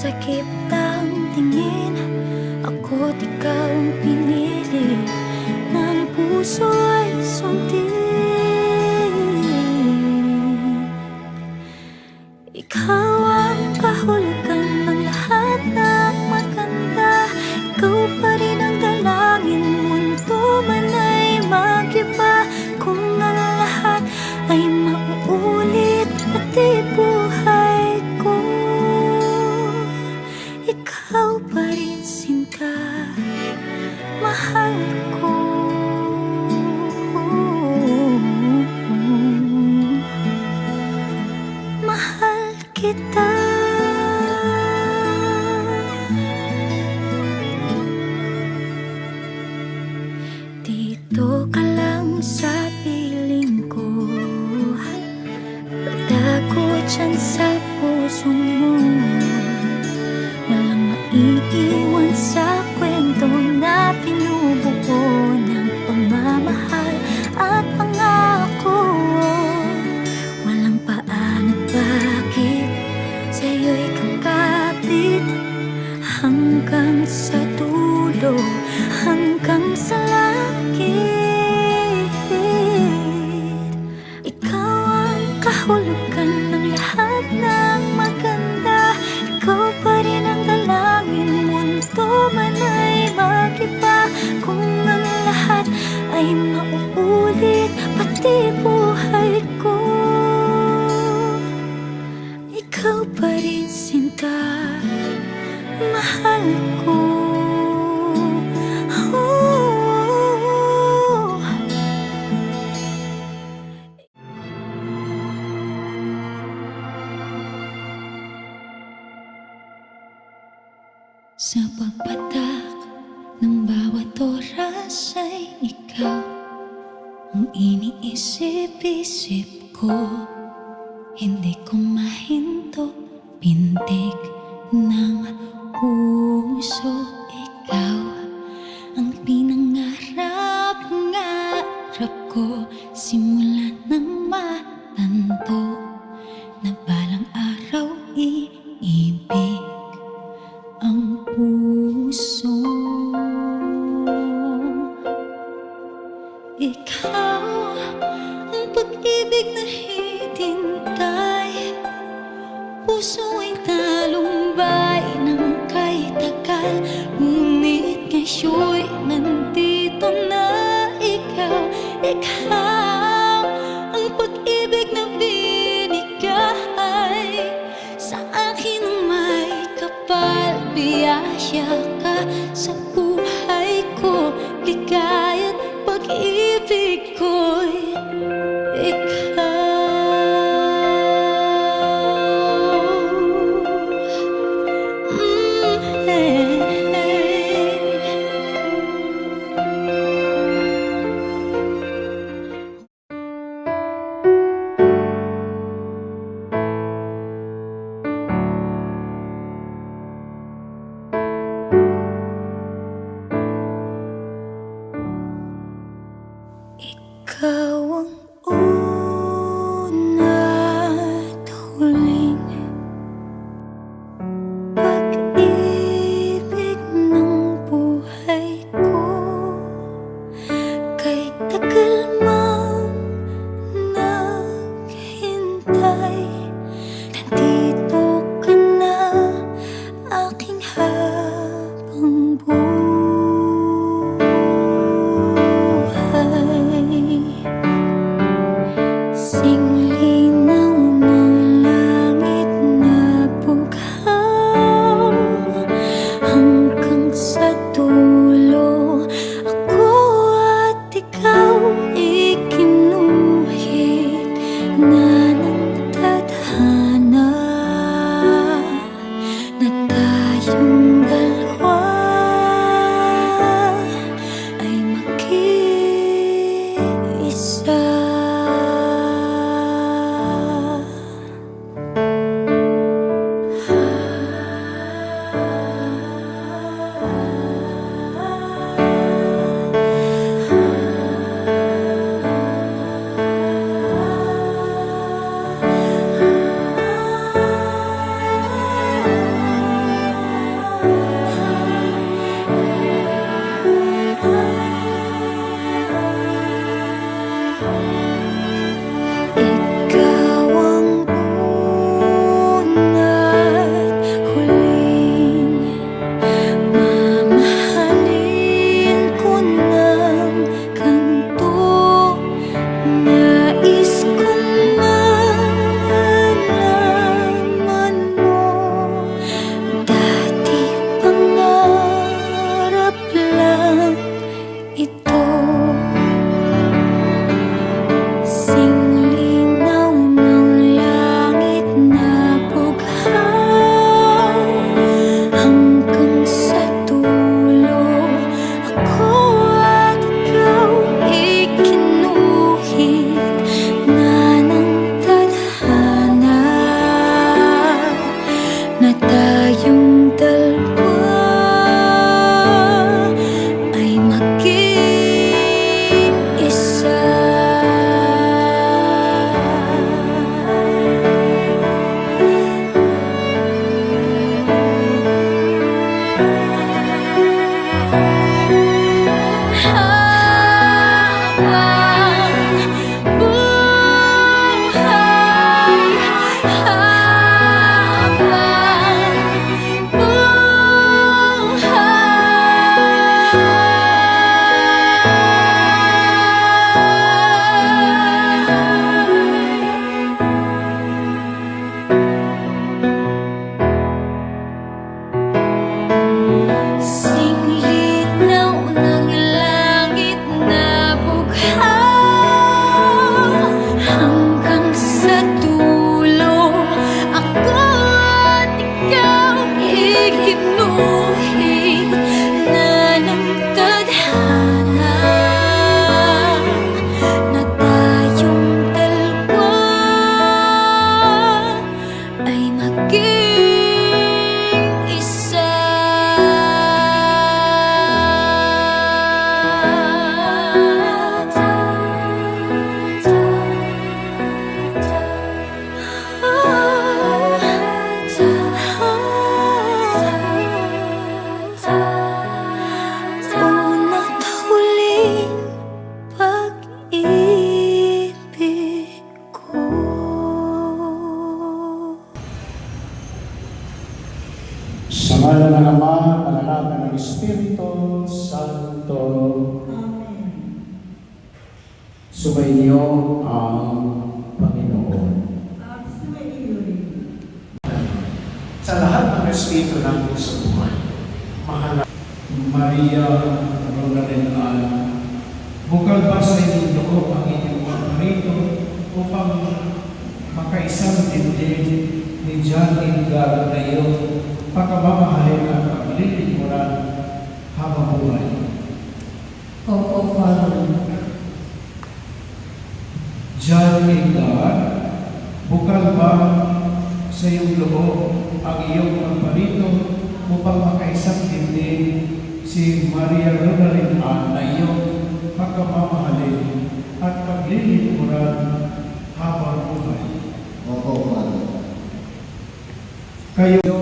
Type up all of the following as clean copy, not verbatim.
sakip ng tingin, ako't ikaw ang pinili ng puso ay sundin. Ikaw ang kahulugan ng lahat ng maganda. Ikaw pa rin ang dalangin, mundo man ay mag-iba. Kung ang lahat ay mauulit, pati buhay ko, ikaw pa rin sinta, mahal ko. Mahal kita. Dito ka lang sa piling ko, patago dyan sa puso mo. Walang maiiwan sa kwento na pinubuo ng pagmamahal at pangako. Walang paano bakit sa'yo'y kakapit hanggang sa dulo, hanggang sa langit. Ikaw ang kahulugan ng lahat ng maganda. Ikaw pa rin ang dalangin, mundo man ay mag-iba. Kung ang lahat ay mauulit, pati buhay ko, ikaw pa rin sinta, mahal ko. Sa pagpatak ng bawat oras ay ikaw ang iniisip-isip ko. Hindi ko mahinto, pintig ng puso. Ikaw ang pinangarap-ngarap ko, simula ng matanto na balang araw iibig ang puso. Ikaw ang pag-ibig na hinintay, puso ay talumbay ng kay tagal. Ngunit ngayon'y nandito na ikaw. Ikaw ang pag-ibig na binigay sa akin ng may kapal. Biyaya ka sa buhay ko, ligaya't pag-ibig ko'y ikaw. Sa ngalan ng Ama, ng Anak, at ng Espiritu Santo. Sumainyo ang Panginoon. Sa lahat ng respeto natin sa buhay, mahal Maria Ronarenal, bukal ba sa inyong loob ang inyong paborito upang makaisang dibdib ni John Edgar na iyo, pagkamamahalin at paglilingkuran habang buhay? Opo, Father. John Edgar, bukal ba sa iyong loob ang iyong paborito upang makaisang dibdib si Maria Ronarin na iyong pagkamamahalin at paglilingkuran habang buhay? Opo, Father. Kayo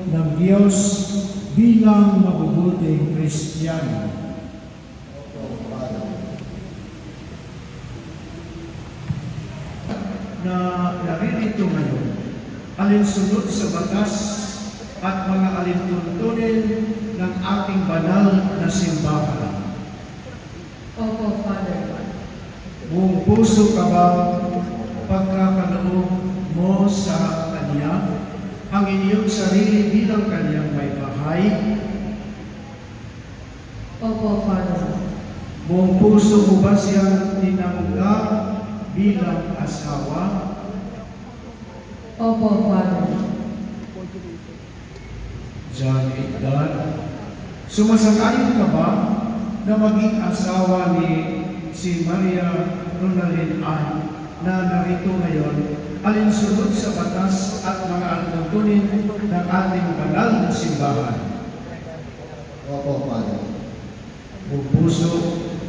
ng Diyos bilang mabubuting Kristiyano. Opo, Father. Na naririto ngayon, alinsunod sa batas at mga alintuntunin ng ating banal na simbahan. Opo, Father. Buong puso ka ba pagkakaloob mo sa Kanya ang inyong sarili bilang Kanyang may bahay? Opo, Father. Buong puso mo ba siyang tinanggap bilang asawa? Opo, Father. John Edgar, sumasang-ayon ka ba na maging asawa ni si Maria Ronaldin Ann na narito ngayon, alinsunod sa batas at mga alintuntunin ng ating banal na simbahan? Opo, Father. Buong puso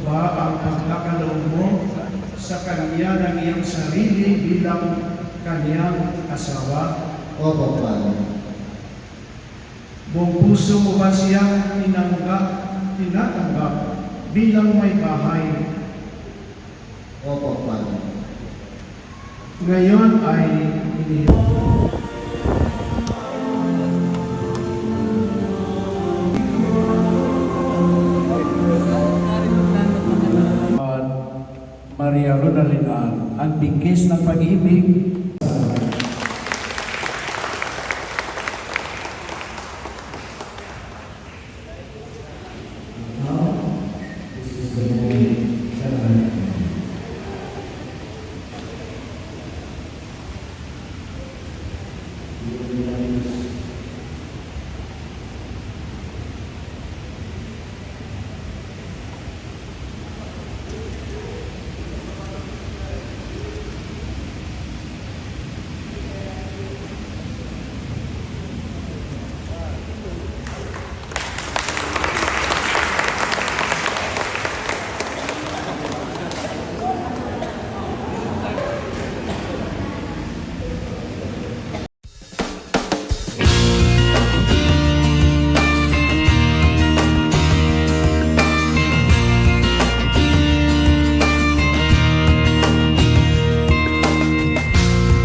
ba ang pagkakaloob mo sa Kanya ng iyong sarili bilang Kanyang asawa? Opo, Father. Buong puso mo ba siyang tinatanggap bilang may bahay? Opo, Father. Ngayon ay Maria Ronaldin ang bingkis ng pag-ibig.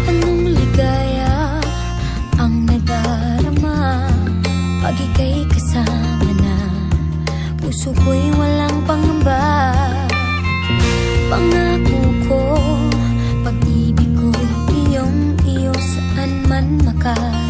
Anong ligaya ang nadarama pag ika'y kasama na? Puso ko'y walang pangamba. Pangako ko, pag-ibig ko'y iyong iyo saan man maka